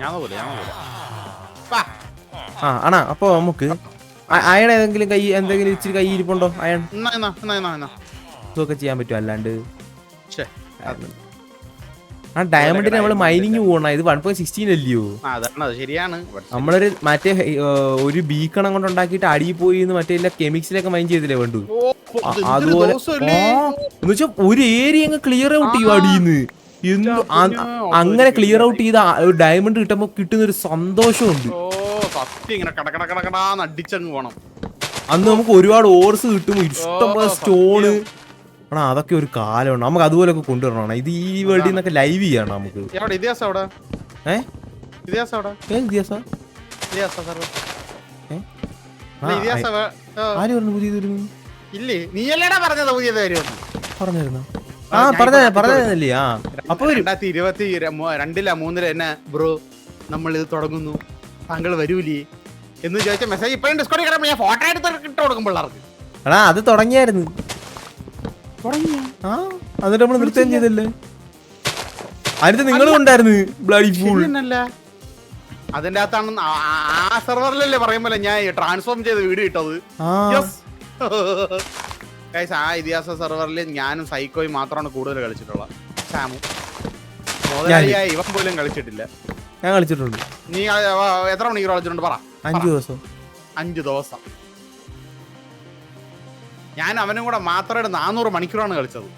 ഞാൻ നോക്കൂല വാ. ആ ആണാ അപ്പൊ നമുക്ക് അയൺ ഏതെങ്കിലും എന്തെങ്കിലും ഇച്ചിരി കൈ ഇരിപ്പുണ്ടോ അയൺ എന്നാ. ഇതൊക്കെ ചെയ്യാൻ പറ്റും അല്ലാണ്ട് ശ്ശെ, അത് ആ ഡയമണ്ടിന് നമ്മള് മൈനിങ് പോകണം ഇത് 1.16 അല്ലയോ അതാണ് അത് ശരിയാണ്. നമ്മളൊരു മറ്റേ ഒരു ബീക്കണം കൊണ്ട് ഉണ്ടാക്കിയിട്ട് അടിയിൽ പോയി മറ്റേ കെമിക്സിലൊക്കെ മൈൻ ചെയ്തില്ലേ വേണ്ടു അതുപോലെ എന്നുവെച്ചാ ഒരു ഏരിയ അങ്ങ് ക്ലിയർ ഔട്ട് ചെയ്യും അടിയിന്ന് അങ്ങനെ ക്ലിയർ ഔട്ട് ചെയ്ത ഡയമണ്ട് കിട്ടുമ്പോ കിട്ടുന്ന ഒരു സന്തോഷമുണ്ട്. ഇങ്ങനെ കടകടകടകടാന്ന് അടിച്ചങ്ങ് പോണം. അന്ന് നമുക്ക് ഒരുപാട് ഓർസ് കിട്ടും ഇഷ്ടംപോലെ സ്റ്റോണ് ആണോ അതൊക്കെ ഒരു കാലമാണ് നമുക്ക് അതുപോലൊക്കെ കൊണ്ടുവരണം ഇത് ഈ വേൾഡിൽ നിന്നൊക്കെ ലൈവ് ചെയ്യണം നമുക്ക്. ആര് പറഞ്ഞു പുതിയത് വരുന്നു പറഞ്ഞിരുന്നു ആ പറഞ്ഞല്ലേ ആ അപ്പൊ 2022 തന്നെ ബ്രോ നമ്മൾ ഇത് തുടങ്ങുന്നു താങ്കൾ വരൂലേ എന്ന് ചോദിച്ച മെസ്സേജ് ഇപ്പഴും ഡിസ്കോഡിൽ കിടക്കുമ്പോൾ ഞാൻ ഫോട്ടോ എടുത്ത് ഇട്ട് കൊടുക്കും പിള്ളേർക്ക്. എടാ അത് തുടങ്ങിയായിരുന്നു ആ എന്നിട്ട് നമ്മള് നിർത്തുകയും ചെയ്തല്ലേ അതിന് നിങ്ങളും ഉണ്ടായിരുന്നു ബ്ലഡി ഫൂൾ. അതിന്റെ അകത്താണ് ആ സെർവറിലല്ലേ പറയുമ്പോൾ ഞാൻ ട്രാൻസ്ഫോം ചെയ്ത വീഡിയോ ഇട്ടത്. ആ ഇതിഹാസ സെർവറിൽ ഞാനും സൈക്കോയും മാത്രമാണ് കൂടുതൽ കളിച്ചിട്ടുള്ളത്. സാമും മുതലാളിയായി ഇവൻ പോലും കളിച്ചിട്ടില്ല. ഞാൻ കളിച്ചിട്ടുണ്ട്. നീ എത്ര മണിക്കൂർ കളിച്ചിട്ടുണ്ട് പറ? 5 ദിവസം. ഞാൻ അവനും കൂടെ മാത്രമായിട്ട് 400 മണിക്കൂറാണ് കളിച്ചത്.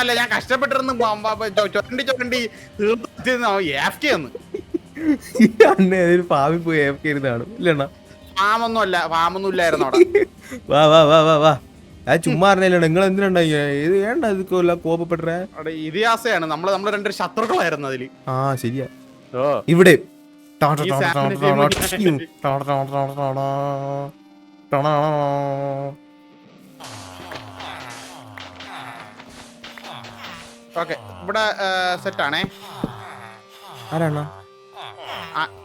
അല്ല ഞാൻ കഷ്ടപ്പെട്ടിരുന്നു ചൊരണ്ടി ഫാമൊന്നും ഇല്ലായിരുന്നു അവിടെ. ചുമ്മാ നിങ്ങൾ എന്തിനുണ്ടായി കോപപ്പെട്ടേ ഇതിഹാസയാണ് നമ്മള് രണ്ട് ശത്രുക്കളായിരുന്നു അതില്. ആ ശരിയാ ഇവിടെ ഇവിടെ സെറ്റാണേ.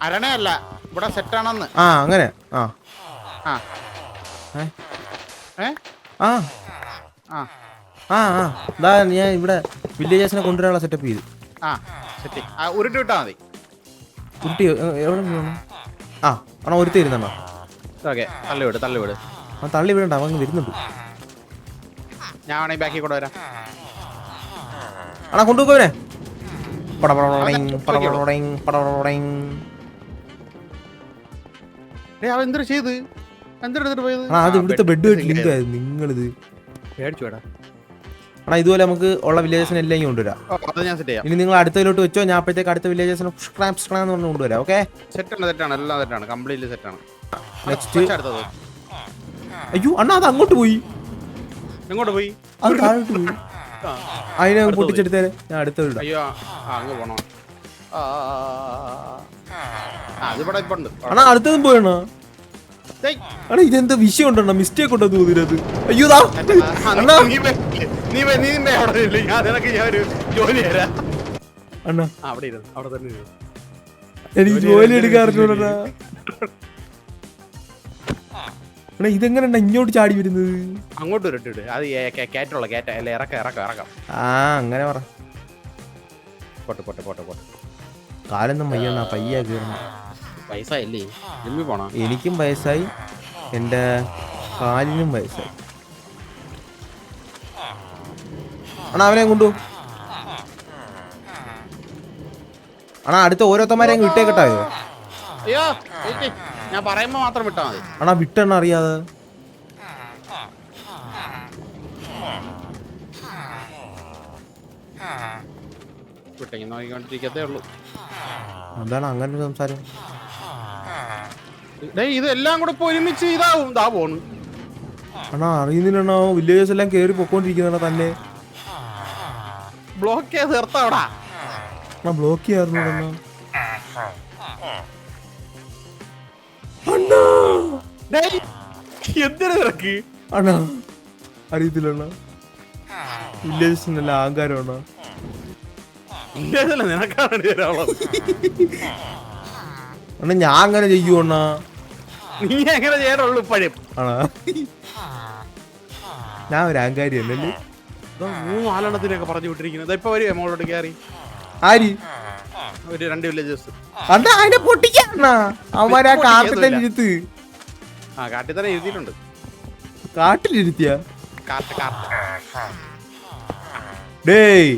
അരണയല്ല ഇവിടെ സെറ്റാണെന്ന്. ആ അങ്ങനെ ഞാൻ ഇവിടെ വില്ലേജേഴ്സിനെ കൊണ്ടുവരാനുള്ള സെറ്റപ്പ് ചെയ്തു. ഉരുട്ടി വിട്ടാ മതി. ഉരുട്ടി എവിടെ ആണോ ഒരുത്തി ഇരുന്നോ? തള്ളിവിട് തള്ളി വിടണ്ട അവൻ വരുന്നുണ്ട്. ഞാൻ വേണമെങ്കിൽ ബാക്കി കൂടെ വരാം. ആണോ കൊണ്ടുപോകനെ എന്തൊരു ചെയ്ത് എന്തെടുത്തിട്ട് പോയത്? അത് ഇവിടുത്തെ ബെഡ് ലിങ്ക് ആയിരുന്നു നിങ്ങളിത് പേടിച്ചുവേടാ. ആണോ ഇതുപോലെ നമുക്ക് ഉള്ള വില്ലേജസിന് എല്ലാം കൊണ്ടുവരാം. ഇനി നിങ്ങൾ അടുത്തതിലോട്ട് വെച്ചോ ഞാൻ അപ്പോഴത്തേക്ക് അടുത്ത വില്ലേജസിന് കൊണ്ടുവരാം. ഓക്കെ സെറ്റാണ് എല്ലാം സെറ്റാണ് കംപ്ലീറ്റ്ലി സെറ്റാണ്. നെക്സ്റ്റ് അയ്യോ അണ്ണാ അത് അങ്ങോട്ട് പോയി. എങ്ങോട്ട് പോയി? അത് താഴോട്ട് പോയി. അതിനെ പൊട്ടിച്ചെടുത്തേ ഞാൻ അടുത്ത വീട്. അയ്യോ അങ്ങ് പോണോ? അതിവിടെ ഇപ്പൊ ഉണ്ട്. അണ്ണാ അടുത്തതും പോയണോ? അണ്ണാ ഇതെന്താ വിഷയം ഉണ്ടോ മിസ്റ്റേക്ക് ഉണ്ടോ തോന്നിയത്? അയ്യോ എനിക്ക് ജോലി എടുക്കാറില്ല. ഇതെങ്ങനെ ഇങ്ങോട്ട് ചാടി വരുന്നത്? അങ്ങോട്ട് ഇരട്ടിട്ട് അത് ഇറക്കാം. ആ അങ്ങനെ പറ. കാലൊന്നും വയ്യണ്ണ പയ്യ കീറണം. വയസ്സായില്ലേ? ജിമ്മിൽ പോണോ? എനിക്കും വയസ്സായി എന്റെ കാലിനും വയസ്സായി. അണ്ണാ അവനെ കൊണ്ടു. അണ്ണാ അടുത്ത ഓരോരുത്തന്മാരെ അങ്ങ് വിട്ടേക്കട്ടായോ? അയ്യോ ഞാൻ പറയുമ്പോ മാത്രം വിട്ടാ മതി. അണ്ണാ വിട്ടെണ്ണ അറിയാതെ വിട്ടെങ്കിൽ നോക്കിക്കൊണ്ടിരിക്കത്തേ ഉള്ളൂ. എന്താണ് അങ്ങനെ ഒരു സംസാരം? ഇതെല്ലാം കൂടെ ഇപ്പൊ ഒരുമിച്ച് ഇതാവും ഇതാ പോണ്. അണ്ണാ അറിയുന്നില്ലണ്ണോ വില്ലേജസ് എല്ലാം കേറി പൊക്കോണ്ടിരിക്കുന്ന തന്നെ ബ്ലോക്ക് ചെയ്ത് നിർത്താവടാ. ബ്ലോക്ക് ചെയ്യാറുണ്ടോ? എന്തിനാ നിനക്ക്? അണ്ണാ അറിയത്തില്ലണ്ണ വില്ലേജസിനെല്ലാം അഹങ്കാരമാണോ? നിനക്കാണ് അണ്ണാ ഞാൻ അങ്ങനെ ചെയ്യുവണ്ണാ. നീ എങ്ങനെ ചെയ്യാനുള്ളൂ ഇപ്പഴും? ആണോ ഞാൻ ഒരു അഹങ്കാരി അല്ലല്ലേ? 3-4 എണ്ണത്തിനൊക്കെ പറഞ്ഞു വിട്ടിരിക്കുന്നത്. ഇപ്പൊ ഒരു എമൗണ്ട് കയറി ആര് ഒരു 2 വില്ലേജേഴ്സ്. അണ്ണാ അതിനെ പൊട്ടിക്കാ അവന്മാരാ കാട്ടിൽ ഇരുത്ത്. ആ കാട്ടിൽ തന്നെ എഴുതിയിട്ടുണ്ട്. കാട്ടിലിരുത്തിയ കാട്ട്. ഡേയ്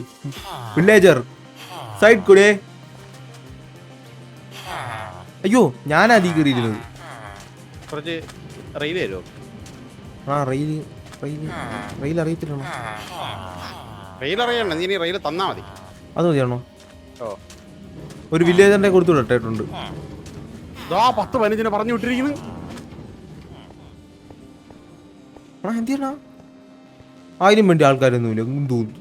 വില്ലേജർ സൈഡ് കൂടെ. അയ്യോ ഞാനാ അതി കയറിയിരുന്നത്. കുറച്ച് റെയിൽ തരുമോ? ആ റെയിൽ അറിയത്തില്ലണോ? റെയിൽ അറിയണ്ട, നീ റെയിൽ തന്നാ മതി. അത് മതിയാണോ? ഓ ഒരു വില്ലേജറിനെ കൊടുത്തു വിട്ടിട്ടുണ്ട്. 10-15 പറഞ്ഞു വിട്ടിരിക്കുന്നു. എന്തിനാ അതിനും വേണ്ടി ആൾക്കാരൊന്നുമില്ല തോന്നുന്നു.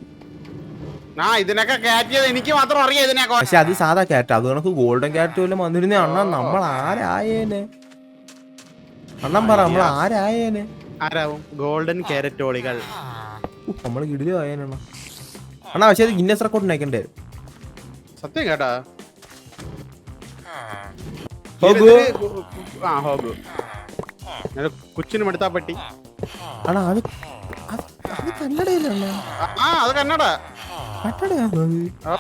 ഇതിനൊക്കെ കയറ്റിയത് എനിക്ക് മാത്രം അറിയാം ഇതിനൊക്കെ. പക്ഷെ അത് സാധാ ക്യാറ്റ്, അത് കണക്ക് ഗോൾഡൻ ക്യാറ്റ് വല്ലതും വന്നിരുന്നേ അണ്ണാ നമ്മൾ ആരായേനെ? അണ്ണൻ പറ നമ്മൾ ആരായേനെ? ആരാവും? ഗോൾഡൻ കാരറ്റോളികൾ. നമ്മള് കിടിലും ആയേനെണ്ണ അണ്ണാ. പക്ഷെ അത് ഗിന്നസ് റെക്കോർഡിന് അയക്കണ്ടേ? സത്യം കേട്ടാ. കൊച്ചിനും എടുത്താ പറ്റി. അണ്ണാ അത് കന്നഡയിലണ്ണ. അത് കന്നഡ. കന്നഡയാണോ? ഓ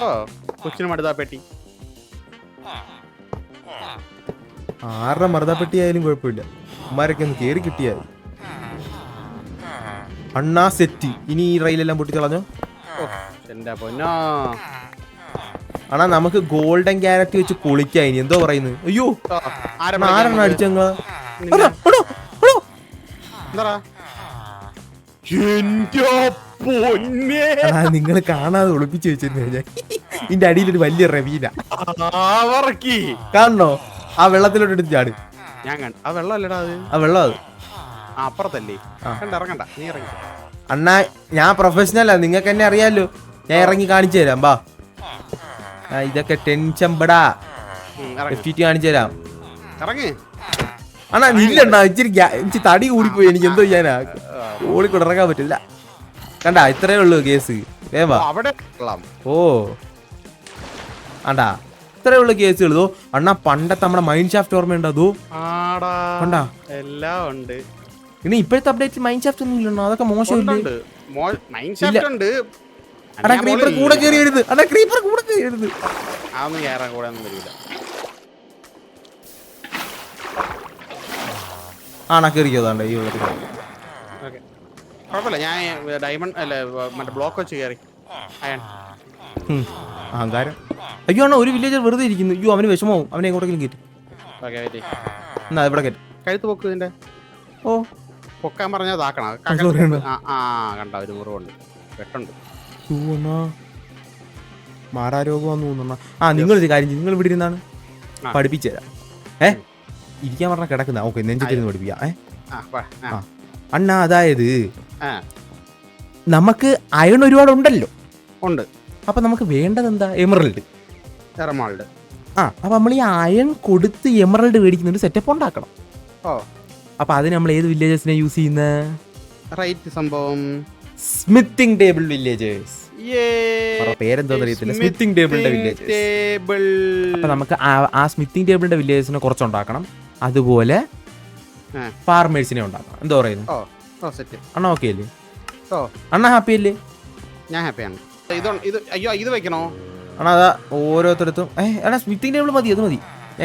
കൊച്ചിനും എടുത്താ പറ്റി. ആരുടെ മറുതപ്പെട്ടി ആയാലും കുഴപ്പമില്ല, ഉമ്മാരൊക്കെ ഒന്ന് കേറി കിട്ടിയാൽ. അണ്ണാ സെറ്റ്. ഇനി ഈ റെയിലെല്ലാം പൊട്ടിച്ചളഞ്ഞോ? എന്റെ പൊന്നോ. അണ്ണാ നമുക്ക് ഗോൾഡൻ ക്യാരറ്റ് വെച്ച് പൊളിക്കാ. ഇനി എന്തോ പറയുന്നത്? അയ്യോ ആരെണ്ണ അടിച്ചങ്ങള്? നിങ്ങൾ കാണാതെ ഒളിപ്പിച്ചു വെച്ചിരുന്നു ഞാൻ. ഇതിന്റെ അടിയിലൊരു വലിയ റവീന കാണണോ? ആ വെള്ളത്തിലോട്ട് എടുത്ത് ചാട്. ഞാൻ കണ്ടു. ആ വെള്ളം അല്ലടാ അത്. ആ വെള്ളം അത് അപ്പുറത്തല്ലേ? ഇറങ്ങണ്ട, നീ ഇറങ്ങി. അണ്ണാ ഞാൻ പ്രൊഫഷണലാ, നിങ്ങൾക്ക് എന്നെ അറിയാലോ. ഞാൻ ഇറങ്ങി കാണിച്ചു തരാം. ബാ ഇതൊക്കെ ടെൻഷൻ പെടാ. കാണിച്ചു തരാം. ഇറങ്ങ് അണ്ണാ. ഇല്ലണ്ണാ ഇച്ചിരി തടി കൂടിപ്പോയി. എനിക്ക് എന്തോ ചെയ്യാനാ, ഓടിക്കൂടെ ഇറങ്ങാൻ പറ്റില്ല. കണ്ടാ ഇത്രേ ഉള്ളൂ കേസ്. വേവാ ഓ ആണ്ടാ ഇത്രേ ഉള്ളു കേസുകളോ. അണ്ണാ പണ്ടത്തെ നമ്മുടെ മൈൻഡ് ഷാഫ്റ്റ് ഓർമ്മയുണ്ടോ? അതോ കണ്ടാ എല്ലാം ഉണ്ട്. ഇനി ഇപ്പോഴത്തെ അപ്ഡേറ്റ് മൈൻഡ് ഷാഫ്റ്റ് ഒന്നും ഇല്ലണ്ണോ. അതൊക്കെ മോശമില്ല. അടാ ക്രീപ്പർ കൂടെ കയറിയരുത്. അടാ ക്രീപ്പർ കൂടെ കയറിയരുത്. ആണാ കയറിക്കോതാണ്ട് ഈ വെള്ളത്തിൽ. കുഴപ്പമില്ല, ഞാൻ ഡയമണ്ട് അല്ല മറ്റേ ബ്ലോക്ക് വെച്ച് കയറി. അഹങ്കാരം. അയ്യോ അണ്ണാ ഒരു വില്ലേജർ വെറുതെ ഇരിക്കുന്നു. അയ്യോ അവന് വിഷമവും. അവനെ എങ്ങോട്ടെങ്കിലും കയറ്റി. എന്നാ ഇവിടെ കയറ്റി. കഴുത്ത് പൊക്ക് ഇതിന്റെ. ഓ പൊക്കാൻ പറഞ്ഞാൽ താക്കണം. കണ്ട ഒരു മുറിവുണ്ട്, വെട്ടുണ്ട്. മാറാരോഗമാന്ന് തോന്നുന്ന. നിങ്ങളൊരു കാര്യം ചെയ്യും, നിങ്ങൾ ഇവിടെ ഇരുന്നാണ് പഠിപ്പിച്ചു തരാം. ഇരിക്കാൻ പറഞ്ഞാൽ കിടക്കുന്ന. ഓക്കെ നെഞ്ചിട്ടിരുന്ന് പഠിപ്പിക്കാം. അണ്ണാ അതായത് നമുക്ക് അയൺ ഒരുപാട് ഉണ്ടല്ലോ. ഉണ്ട്. അപ്പൊ നമുക്ക് വേണ്ടത് എന്താ? എമറൽഡ്. അപ്പൊ നമ്മൾ ഈ അയൺ കൊടുത്ത് എമറൽഡ് മേടിക്കുന്ന ഒരു സെറ്റപ്പ് ഉണ്ടാക്കണം. അപ്പൊ അതിന് നമ്മൾ ഏത് വില്ലേജേഴ്സിനെ യൂസ് ചെയ്യുന്ന? സംഭവം സ്മിത്തിങ് ടേബിൾ വില്ലേജേഴ്സ്. പേരെന്തോന്ന് അറിയത്തില്ല. സ്മിത്തിങ് ടേബിളിന്റെ വില്ലേജേഴ്സ്. അപ്പൊ നമുക്ക് ആ സ്മിത്തിങ് ടേബിളിന്റെ വില്ലേജേഴ്സിനെ കുറച്ചുണ്ടാക്കണം. അതുപോലെ ഫാർമേഴ്സിനെ ഉണ്ടാക്കണം. എന്താ പറയുന്നു? അണ്ണ ഓക്കെ അല്ലേ? അണ്ണ ഹാപ്പി അല്ലേ? ഞാൻ ഹാപ്പിയാണ്. ഇത് വെക്കണോ? അണ്ണാ അതാ ഓരോരുത്തരത്തും അണ്ണാ സ്മിത്തിങ് ടേബിൾ മതി. അത് മതി.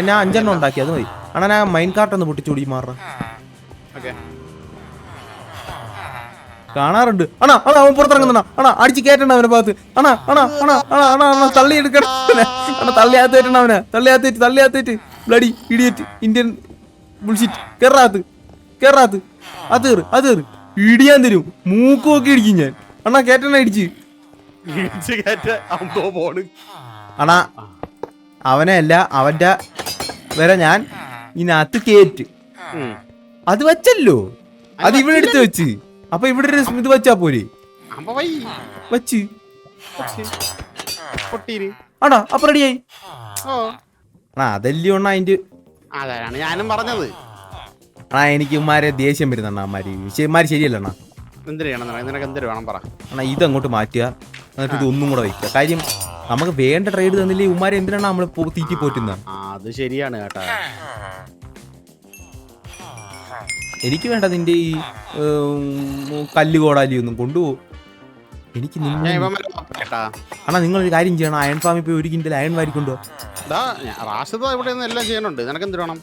ഞാൻ 5 ഉണ്ടാക്കി. അത് മതി. അണ്ണാ ഞാൻ മൈൻ കാർട്ട് ഒന്ന് പൊട്ടിച്ചോടി മാറ. കാണാറുണ്ട്. അണ്ണാ അവൻ പുറത്തിറങ്ങുന്ന. അണ്ണാ അടിച്ച് കയറ്റണ്ട അവനെ ഭാഗത്ത്. അണ്ണാ തള്ളി എടുക്കണം. അണ്ണാ തള്ളിയാത്തേറ്റണം അവനെ. തള്ളിയാത്തേറ്റ് ബ്ലഡി ഇഡിയറ്റ് ഇന്ത്യൻ ബുൾഷിറ്റ്. കേറാത്ത് അത് കേറ് ഇടിയാൻ തരും. മൂക്ക് നോക്കി ഇടിക്കും ഞാൻ. അണ്ണാ കേറ്റണ ഇടിച്ച്. അണ്ണാ അവനെ അല്ല അവന്റെ വരെ ഞാൻ ഇതിനകത്ത് കേറ്റ്. അത് വെച്ചല്ലോ. അത് ഇവിടെ എടുത്ത് വെച്ച്. അപ്പൊ ഇവിടെ ഒരു ഇത് വെച്ചാ പോരെ? വെച്ച് ആണോ? അപ്പൊ റെഡിയായി. അതല്ലേ ഒണ്ണ അതിന്റെ. അതാണ് ഞാനും പറഞ്ഞത്. എനിക്ക് ഇമാരെ ദേഷ്യം വരുന്ന അമ്മമാര്. ഇമാര് ശരിയല്ല അണ്ണാ. അണ്ണാ ഇതങ്ങോട്ട് മാറ്റുക. എന്നിട്ട് ഇതൊന്നും കൂടെ വയ്ക്കുക. കാര്യം നമുക്ക് വേണ്ട ട്രേഡ് തന്നില്ലേ ഉമ്മാരെ. എന്തിനാണ് നമ്മള് തീറ്റി പോറ്റുന്നത്? അത് ശരിയാണ് കേട്ടാ. എനിക്ക് വേണ്ട നിന്റെ ഈ കല്ല് കോടാലി ഒന്നും കൊണ്ടുപോകും. എനിക്ക് ഞാൻ ഇവന്മാരെ കേട്ടാ അണ്ണാ നിങ്ങളൊരു കാര്യം ചെയ്യണം, അയൺ ഫാമിൽ പോയി 1 കിൻഡൽ അയൺ വാരിക്കൊണ്ടോ. റാഷിദ ഇവിടെ നിന്ന് എല്ലാം ചെയ്യുന്നുണ്ട്, നിനക്ക് എന്ത് വേണം?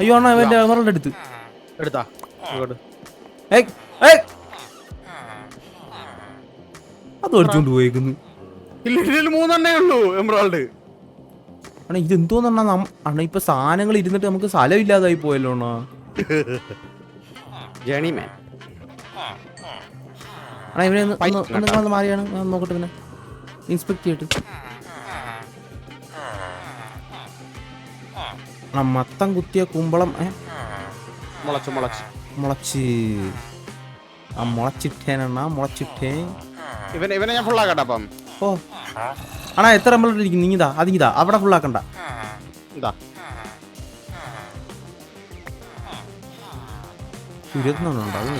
അയ്യോ അണ്ണാ ഇവന്റെ എമറൽഡ് എടുത്ത് എടുത്താ ഇങ്ങോട്ട്. അത് അടിച്ചോണ്ട് പോയേക്കുന്നു. ഇല്ല 3 ഉള്ളൂ എംബ്രോയിഡ്. അണ്ണാ ഇതെന്തോന്നണ്ണാ, അണ്ണാ ഇപ്പൊ സാധനങ്ങൾ ഇരുന്നിട്ട് നമുക്ക് സ്ഥലം ഇല്ലാതായി പോയല്ലോ അണ്ണാ. ജേണിമാൻ അണ്ണാ ഇവനെ ഒന്ന് മാറിയാണ്, ഞാൻ നോക്കട്ടെ പിന്നെ ഇൻസ്പെക്ട് ചെയ്തിട്ട്. മത്തം കുത്തിയ കുമ്പളം മുളച്ചിട്ടേ. ഇവനെ ഞാൻ ഫുള്ളാക്കട്ടെ അപ്പം. ഓ അണ്ണാ എത്ര എംബ്രോയിഡറി ഇരിക്കുന്നു? നീങ്ങിതാ അതിങ്ങിതാ, അവിടെ ഫുള്ളാക്കണ്ട. ഇതാ 24 ഉണ്ട്. അത്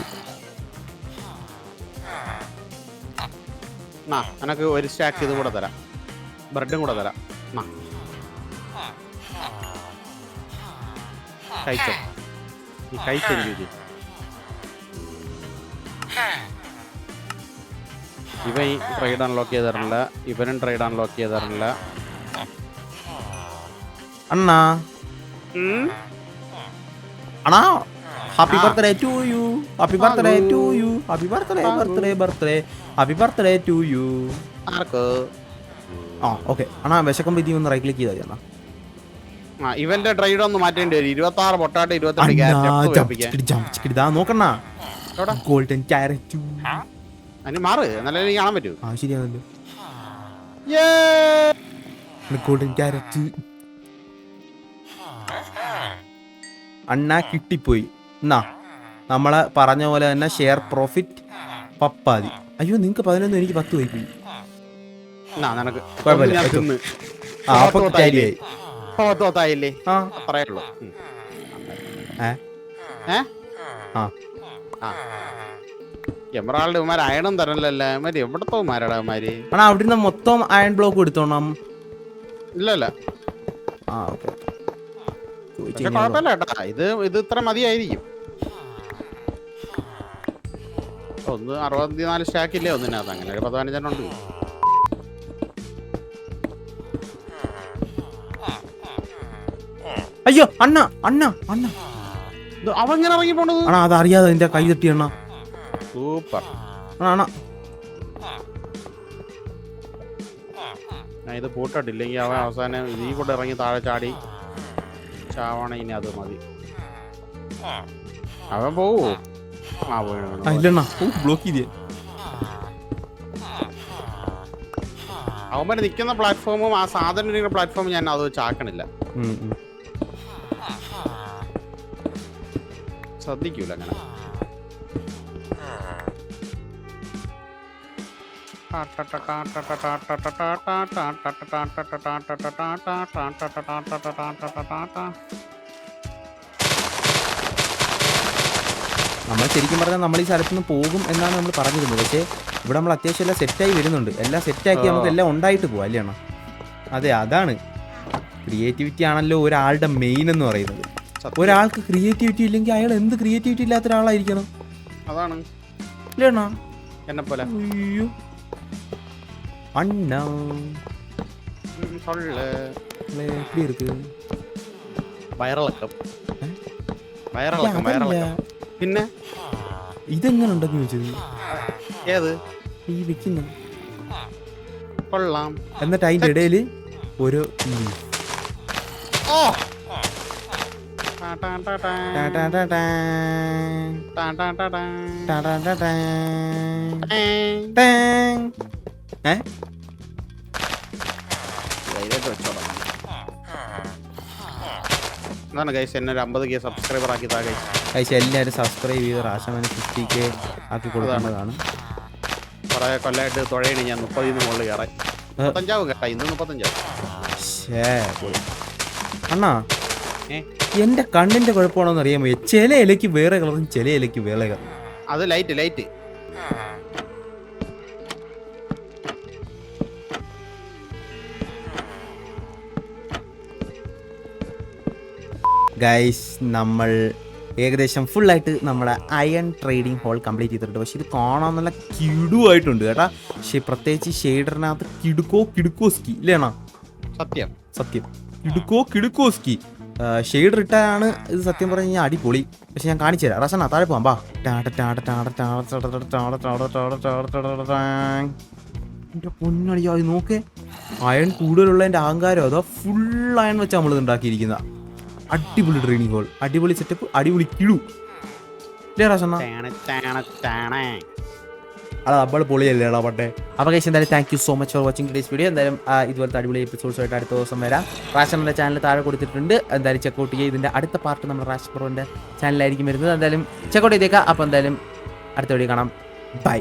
എനക്ക് ഒരു സ്റ്റാക്ക് ഇത് കൂടെ തരാം, ബ്രെഡും കൂടെ തരാം. കഴിച്ചോ, ഈ കഴിച്ചെനിക്ക്. ഇവൻ ഈ ട്രേഡ് അൺലോക്ക് ചെയ്ത് തരണില്ല, ഇവനും ട്രേഡ് അൺലോക്ക് ചെയ്ത് തരണില്ല. അണ്ണാ അണ്ണാ happy birthday to you, happy birthday to you, happy birthday birthday happy birthday to you. ആർക്ക്? ഓക്കെ അണ്ണാ വിശക്കുമ്പോ ഇതി ഒന്ന് റൈറ്റ് ക്ലിക്ക് ചെയ്താൽ മതി അണ്ണാ. ഇവന്റെ ട്രേഡ് ഒന്ന് മാറ്റേണ്ടി വരും. 26 പൊട്ടാട്ട് 28 ക്യാരറ്റ് നോക്കണ്ണ. ഗോൾഡൻ ക്യാരറ്റ് അതിന് മാറ്, നല്ല എനിക്ക് കാണാൻ പറ്റൂ. ശരിയാണല്ലോ. ഗോൾഡൻ ക്യാരറ്റ് അണ്ണാ കിട്ടിപ്പോയി. എന്നാ നമ്മളെ പറഞ്ഞ പോലെ തന്നെ ഷെയർ പ്രോഫിറ്റ് പപ്പാതി. അയ്യോ നിങ്ങക്ക് 11, എനിക്ക് 10 പോയി. കുഴപ്പമില്ല. അപ്പൊ കാര്യമായി. പറയുള്ളൂ. എമറാൾഡ് ഇവന്മാർ അയണും തരണല്ലേ, ഇവന്മാര് എവിടത്തോ മാരടാ ഇവന്മാര്. അവിടുന്ന് മൊത്തം അയൺ ബ്ലോക്ക് എടുത്തോണം. ഇല്ലല്ല കുഴപ്പമില്ല കേട്ടാ, ഇത് ഇത്ര മതിയായിരിക്കും. 64 സ്റ്റാക്കില്ലേ ഒന്നിനകത്ത്, അങ്ങനെ ഒരു 15 ഉണ്ട്. അയ്യോ അണ്ണ അണ്ണ അണ്ണ അവൻ ഇങ്ങനെ ഇറങ്ങി പോണത് അണ്ണാ, അതറിയാതെ എന്റെ കൈ തട്ടി അണ്ണ. സൂപ്പർ അണ്ണാ. ഞാൻ ഇത് പൂട്ടിട്ടില്ലെങ്കിൽ അവൻ അവസാനം ഇതീ കൂടെ ഇറങ്ങി താഴെ ചാടി ചാവണ. ഇനി അത് മതി, അവൻ പോവോ? ബ്ലോക്ക് ചെയ്തേ. അവന്മാര് നിൽക്കുന്ന പ്ലാറ്റ്ഫോമും ആ സാധനം ഇരിക്കുന്ന പ്ലാറ്റ്ഫോമും ഞാൻ അത് ചാക്കണില്ല, ശ്രദ്ധിക്കൂല അങ്ങനെ. നമ്മൾ ശരിക്കും പറഞ്ഞാൽ നമ്മൾ ഈ സ്ഥലത്ത് നിന്ന് പോകും എന്നാണ് നമ്മൾ പറഞ്ഞിരുന്നത്. പക്ഷേ ഇവിടെ നമ്മൾ അത്യാവശ്യം എല്ലാം സെറ്റായി വരുന്നുണ്ട്. എല്ലാം സെറ്റാക്കി നമുക്ക് എല്ലാം ഉണ്ടായിട്ട് പോവാം അല്ലേ അണ്ണാ? അതെ, അതാണ് ക്രിയേറ്റിവിറ്റി ആണല്ലോ ഒരാളുടെ മെയിൻ എന്ന് പറയുന്നത്. ഒരാൾക്ക് ക്രിയേറ്റിവിറ്റി ഇല്ലെങ്കിൽ അയാൾ എന്ത് ക്രിയേറ്റിവിറ്റി ഇല്ലാത്ത ഒരാളായിരിക്കണം. അതാണ് ഇല്ലേ അണ്ണാ? എന്നെ പോലെ. അയ്യോ അണ്ണാ எப்படி இருக்கு? വയറിളക്കം പിന്നെ ഇതെങ്ങനെ ഉണ്ടെന്ന് ചോദിച്ചത് ഏത് ഈ വെക്കുന്നത്. കൊള്ളാം. എന്നിട്ട് അതിന്റെ ഇടയിൽ ഒരു leaf. ഓ ടാ, ടാ, ടാ, ടാ. ടാ, ടാ, ടാ, ടാ. ടാ, ടാ, ടാ, ടാ. ടാ, ടാ, ടാ, ടാ. ഏയ്. ടാങ്. ഏ? ധൈര്യമായിട്ട് വെച്ചോളാം. എന്താണ് ഗൈസ് എന്നെ ഒരു 50K സബ്സ്ക്രൈബർ ആക്കി താ ഗൈസ്. കഴിച്ച് എല്ലാവരും സബ്സ്ക്രൈബ് ചെയ്ത് റാഷമന് 50K ആക്കി കൊടുക്കേണ്ടതാണ്. കുറെ കൊല്ലമായിട്ട് തുഴയണി ഞാൻ 30 മുകളിൽ കയറാൻ. 35 കേട്ടാ, ഇന്ന് 35. ശ്ശേ, പോയി. അണ്ണാ ഏ? എന്റെ കണ്ണിന്റെ കുഴപ്പമാണോന്ന് അറിയാമോ? ചില ഇലയ്ക്ക് വേറെ കളറും ചില ഇലയ്ക്ക് വേറെ കളറും. അത് ലൈറ്റ് ഗൈസ് നമ്മൾ ഏകദേശം ഫുള്ളായിട്ട് നമ്മുടെ അയൺ ട്രേഡിംഗ് ഹോൾ കംപ്ലീറ്റ് ചെയ്തിട്ടുണ്ട്. പക്ഷെ ഇത് കാണാൻ നല്ല കിടുവായിട്ടുണ്ട് കേട്ടാ. പക്ഷെ പ്രത്യേകിച്ച് ഷെയ്ഡറിനകത്ത് കിടുക്കോസ്കി ഇല്ലേണ? സത്യം സത്യം കിടുക്കോസ്കി ഷെയ്ഡർ ഇട്ടാണ് ഇത് സത്യം പറഞ്ഞു കഴിഞ്ഞാൽ അടിപൊളി. പക്ഷെ ഞാൻ കാണിച്ചു തരാം. റസന താഴെ പോകാം ബാ. എൻ്റെ പൊന്നടിയാ ഇത് നോക്കേ. അയൺ കൂടുതലുള്ളതിൻ്റെ അഹങ്കാരം അതോ ഫുൾ അയൺ വെച്ചാൽ നമ്മൾ ഇത് ഉണ്ടാക്കിയിരിക്കുന്ന അടിപൊളി ട്രെയിനിങ് ഹോൾ, അടിപൊളി സെറ്റപ്പ്, അടിപൊളി കിടു ഇല്ലേ റസന? അത് നമ്മൾ പൊളിയല്ലേ പട്ടെ. അപ്പോൾ കഴിച്ച് എന്തായാലും thank you so much for watching today's video. എന്തായാലും ഇതുപോലത്തെ അടിപൊളി എപ്പിസോഡ്സുമായിട്ട് അടുത്ത ദിവസം വരാം. റാഷൻ്റെ ചാനൽ താഴെ കൊടുത്തിട്ടുണ്ട്, എന്തായാലും ചെക്കൗട്ട് ചെയ്യുക. ഇതിൻ്റെ അടുത്ത പാർട്ട് നമ്മുടെ റാഷ് പ്രോൻ്റെ ചാനലായിരിക്കും വരുന്നത്. എന്തായാലും ചെക്കൗട്ട് ചെയ്തേക്കാം. അപ്പോൾ എന്തായാലും അടുത്ത വീഡിയോ കാണാം. ബൈ.